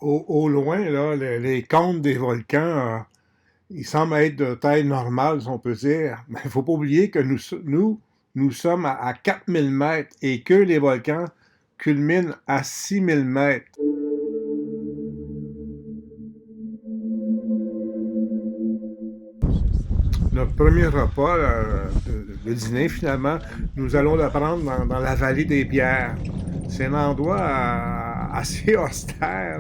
Au loin, là, les cônes des volcans, ils semblent être de taille normale, si on peut dire. Mais il ne faut pas oublier que nous sommes à 4000 mètres et que les volcans culminent à 6000 mètres. Notre premier repas, le dîner finalement, nous allons le prendre dans la vallée des pierres. C'est un endroit assez austère.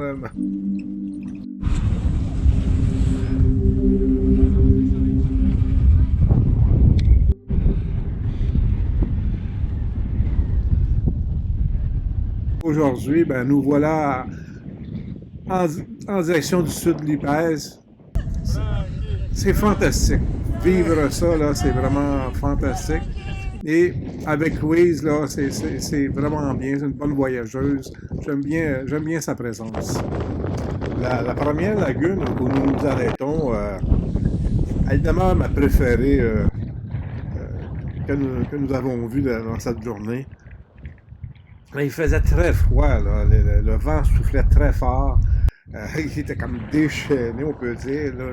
Aujourd'hui, ben, nous voilà en, en direction du sud de l'Hypaise. C'est fantastique. Vivre ça, là, c'est vraiment fantastique. Et avec Louise, là, c'est vraiment bien. C'est une bonne voyageuse. J'aime bien sa présence. La première lagune où nous nous arrêtons, elle demeure ma préférée que nous avons vue dans cette journée. Il faisait très froid, là. Le vent soufflait très fort. Il était comme déchaîné, on peut dire. Là.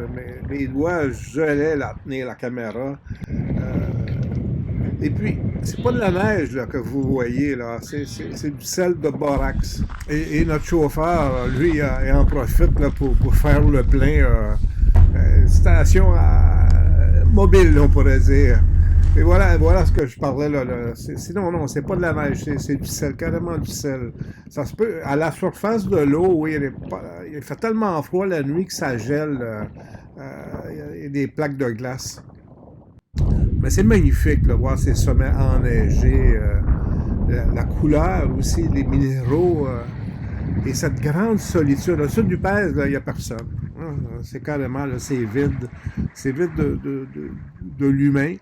Mes doigts gelaient à tenir la caméra. Et puis, c'est pas de la neige là, que vous voyez, là. C'est du sel de borax. Et notre chauffeur, lui, il en profite là, pour faire le plein. Station mobile, on pourrait dire. Et voilà ce que je parlais là. Sinon, non, c'est pas de la neige, c'est du sel, carrément du sel. Ça se peut, à la surface de l'eau, oui, il fait tellement froid la nuit que ça gèle. Il y a des plaques de glace. Mais c'est magnifique de voir ces sommets enneigés, la couleur aussi, les minéraux, et cette grande solitude. Au sud du Pèse, il n'y a personne. C'est carrément, c'est vide. C'est vide de l'humain.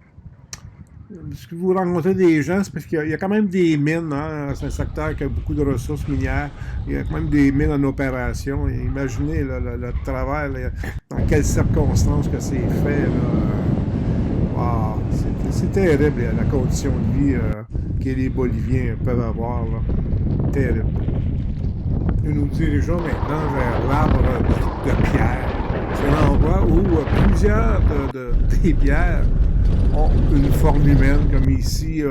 Si vous rencontrez des gens, c'est parce qu'il y a quand même des mines. Hein? C'est un secteur qui a beaucoup de ressources minières. Il y a quand même des mines en opération. Et imaginez le travail, là, dans quelles circonstances que c'est fait. Wow, c'est terrible la condition de vie que les Boliviens peuvent avoir. Là. Terrible. Nous nous dirigeons maintenant vers l'arbre de pierre. C'est un endroit où plusieurs des pierres ont une forme humaine, comme ici,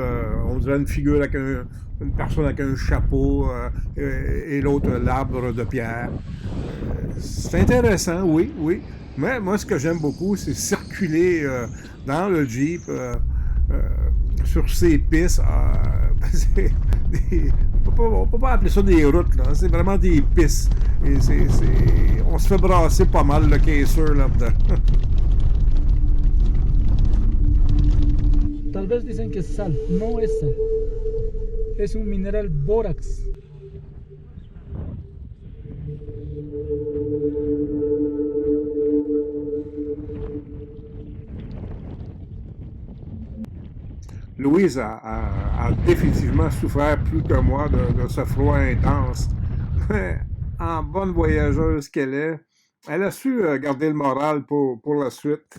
on dirait une figure avec une personne avec un chapeau et l'autre l'arbre de pierre. C'est intéressant, oui, oui. Mais moi, ce que j'aime beaucoup, c'est circuler dans le Jeep euh, sur ces pistes. On peut pas appeler ça des routes, là. C'est vraiment des pistes. Et on se fait brasser pas mal, le caisseur là-dedans. Tal vez dicen que es sal, no es sal. Es un mineral bórax. Louise a définitivement souffert plus que moi de ce froid intense. Mais en bonne voyageuse qu'elle est, elle a su garder le moral pour la suite.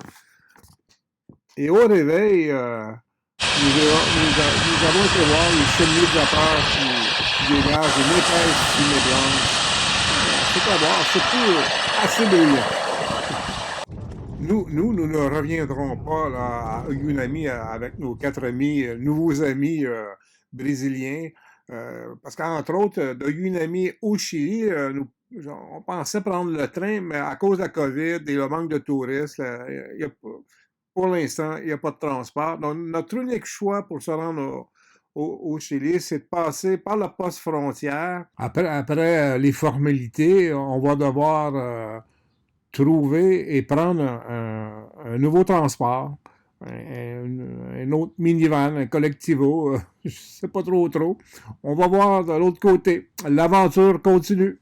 Et au réveil, nous avons été voir les cheminées de vapeur qui dégagent une épaisse fumée blanche. C'est à voir, surtout assez brillant. Nous ne reviendrons pas là, à Yunami avec nos quatre amis, nouveaux amis brésiliens, parce qu'entre autres, de Yunami au Chili, on pensait prendre le train, mais à cause de la COVID et le manque de touristes, pour l'instant, il n'y a pas de transport. Donc, notre unique choix pour se rendre au Chili, c'est de passer par la poste frontière. Après les formalités, on va devoir trouver et prendre un nouveau transport, un autre minivan, un collectivo, je sais pas trop. On va voir de l'autre côté. L'aventure continue.